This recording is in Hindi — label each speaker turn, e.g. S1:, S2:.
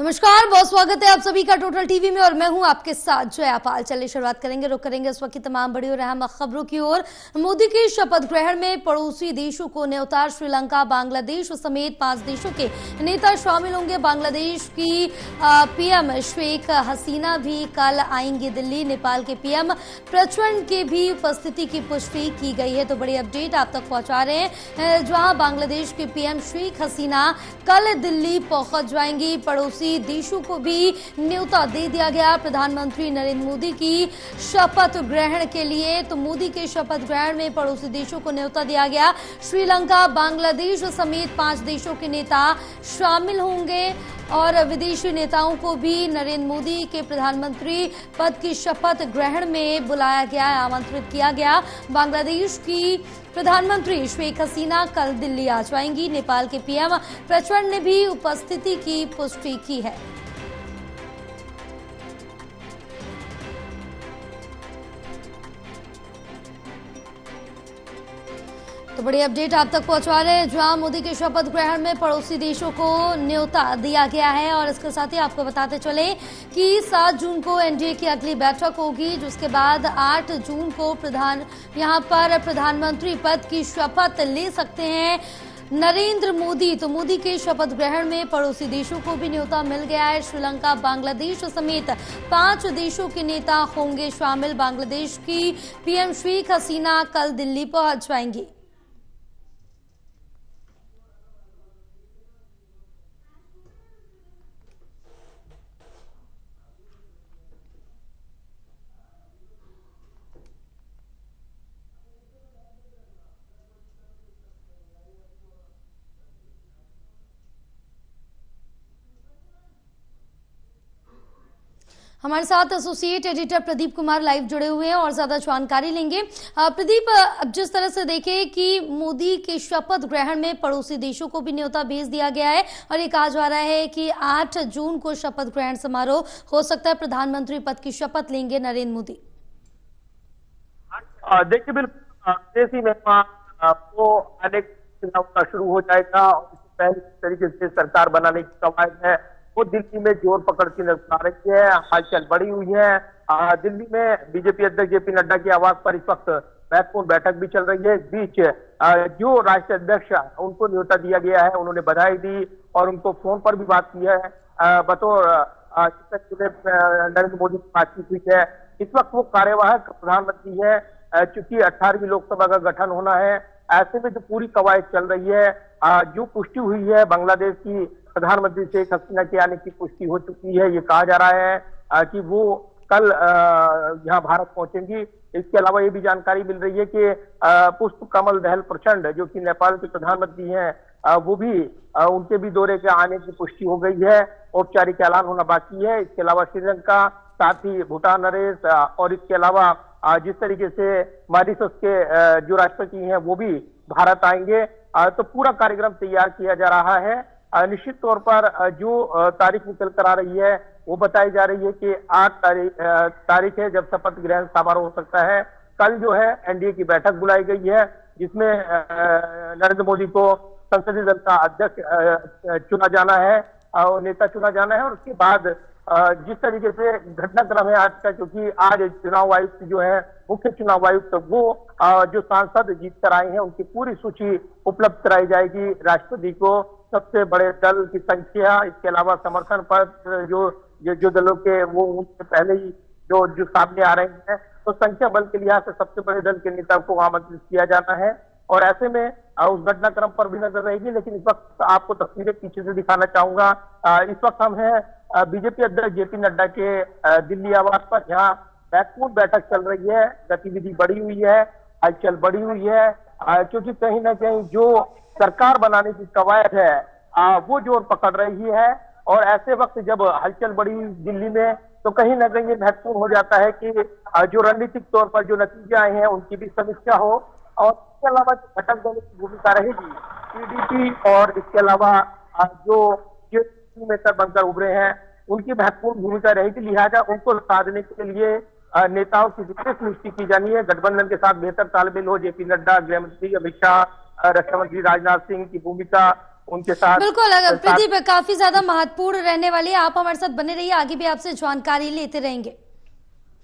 S1: नमस्कार, बहुत स्वागत है आप सभी का टोटल टीवी में और मैं हूं आपके साथ जया पाल। चलिए शुरुआत करेंगे, रुक करेंगे इस वक्त की तमाम बड़ी और अहम खबरों की ओर। मोदी के शपथ ग्रहण में पड़ोसी देशों को न्योता, श्रीलंका, बांग्लादेश समेत 5 देशों के नेता शामिल होंगे। बांग्लादेश की पीएम शेख हसीना भी कल आएंगी दिल्ली। नेपाल के पीएम प्रचंड के भी उपस्थिति की पुष्टि की गई है। तो बड़ी अपडेट आप तक पहुंचा रहे हैं, जहां बांग्लादेश के पीएम शेख हसीना कल दिल्ली पहुंच जाएंगी। पड़ोसी देशों को भी न्योता दे दिया गया प्रधानमंत्री नरेंद्र मोदी की शपथ ग्रहण के लिए। तो मोदी के शपथ ग्रहण में पड़ोसी देशों को न्योता दिया गया। श्रीलंका, बांग्लादेश समेत 5 देशों के नेता शामिल होंगे और विदेशी नेताओं को भी नरेंद्र मोदी के प्रधानमंत्री पद की शपथ ग्रहण में बुलाया गया है, आमंत्रित किया गया। बांग्लादेश की प्रधानमंत्री शेख हसीना कल दिल्ली आ जाएंगी। नेपाल के पीएम प्रचंड ने भी उपस्थिति की पुष्टि की है। तो बड़ी अपडेट आप तक पहुंचा रहे हैं, जहां मोदी के शपथ ग्रहण में पड़ोसी देशों को न्योता दिया गया है। और इसके साथ ही आपको बताते चले कि 7 जून को एनडीए की अगली बैठक होगी, जिसके बाद 8 जून को यहां पर प्रधानमंत्री पद की शपथ ले सकते हैं नरेंद्र मोदी। तो मोदी के शपथ ग्रहण में पड़ोसी देशों को भी न्योता मिल गया है। श्रीलंका, बांग्लादेश समेत 5 देशों के नेता होंगे शामिल। बांग्लादेश की पीएम शेख हसीना कल दिल्ली पहुंच जाएंगी। हमारे साथ associate editor Pradeep Kumar live जुड़े हुए हैं और ज्यादा जानकारी लेंगे। प्रदीप, अब जिस तरह से देखें कि मोदी के शपथ ग्रहण में पड़ोसी देशों को भी न्योता भेज दिया गया है और ये कहा जा रहा है कि 8 जून को शपथ ग्रहण समारोह हो सकता है, प्रधानमंत्री पद की शपथ लेंगे नरेंद्र मोदी।
S2: देखिए, बिल्कुल विदेशी मेहमान को आने का शुरू हो जाएगा और पहले तरीके से सरकार बनाने की कवायद है वो दिल्ली में जोर पकड़ के नजर आ रही है। हलचल बढ़ी हुई है। दिल्ली में बीजेपी अध्यक्ष जेपी नड्डा के आवास पर इस वक्त महत्वपूर्ण बैठक भी चल रही है। इस बीच जो राष्ट्रीय अध्यक्ष उनको न्योता दिया गया है, उन्होंने बधाई दी और उनको फोन पर भी बात की है। बतौर नरेंद्र मोदी की बातचीत हुई है। इस वक्त वो कार्यवाहक प्रधानमंत्री है, चूंकि 18वीं लोकसभा का गठन होना है। ऐसे में जो पूरी कवायद चल रही है, जो पुष्टि हुई है बांग्लादेश की प्रधानमंत्री शेख हसीना के आने की पुष्टि हो चुकी है। ये कहा जा रहा है कि वो कल यहाँ भारत पहुंचेंगी। इसके अलावा ये भी जानकारी मिल रही है कि पुष्प कमल दहल प्रचंड जो कि नेपाल के प्रधानमंत्री हैं, वो भी उनके भी दौरे के आने की पुष्टि हो गई है। औपचारिक ऐलान होना बाकी है। इसके अलावा श्रीलंका, साथ ही भूटान नरेश और इसके अलावा जिस तरीके से मॉरिशस के जो राष्ट्रपति हैं वो भी भारत आएंगे। तो पूरा कार्यक्रम तैयार किया जा रहा है। निश्चित तौर पर जो तारीख निकल कर आ रही है वो बताई जा रही है कि 8 तारीख है जब शपथ ग्रहण समारोह हो सकता है। कल जो है एनडीए की बैठक बुलाई गई है, जिसमें नरेंद्र मोदी को संसदीय दल का अध्यक्ष चुना जाना है और नेता चुना जाना है। और उसके बाद जिस तरीके से घटनाक्रम है आज का, क्योंकि आज चुनाव आयुक्त जो है मुख्य चुनाव आयुक्त वो जो सांसद जीत कर आए हैं उनकी पूरी सूची उपलब्ध कराई जाएगी राष्ट्रपति को। सबसे बड़े दल की संख्या, इसके अलावा समर्थन पत्र जो दलों के वो उनसे पहले ही जो सामने आ रहे हैं, तो संख्या बल के लिहाज से सबसे बड़े दल के नेता को आमंत्रित किया जाना है। और ऐसे में उस घटनाक्रम पर भी नजर रहेगी। लेकिन इस वक्त आपको तस्वीरें पीछे से दिखाना चाहूंगा। इस वक्त हम हैं बीजेपी अध्यक्ष जेपी नड्डा के दिल्ली आवास पर, जहाँ महत्वपूर्ण बैठक चल रही है। गतिविधि बढ़ी हुई है, हलचल बढ़ी हुई है, क्योंकि कहीं ना कहीं जो सरकार बनाने की कवायद है वो जोर पकड़ रही है। और ऐसे वक्त जब हलचल बढ़ी दिल्ली में, तो कहीं ना कहीं महत्वपूर्ण हो जाता है कि जो रणनीतिक तौर पर जो नतीजे आए हैं उनकी भी समीक्षा हो। और इसके अलावा जो घटक दलों की भूमिका रहेगी, पीडीपी और इसके अलावा जो नेता बनकर उभरे हैं उनकी महत्वपूर्ण भूमिका रहेगी। लिहाजा उनको साधने के लिए नेताओं की विशेष नियुक्ति की जानी है। गठबंधन के साथ बेहतर तालमेल हो, जेपी नड्डा, गृह मंत्री अमित शाह, रक्षा मंत्री राजनाथ सिंह की भूमिका उनके साथ
S1: बिल्कुल प्रदीप काफी ज्यादा महत्वपूर्ण रहने वाली है। आप हमारे साथ बने रहिए, आगे भी आपसे जानकारी लेते रहेंगे।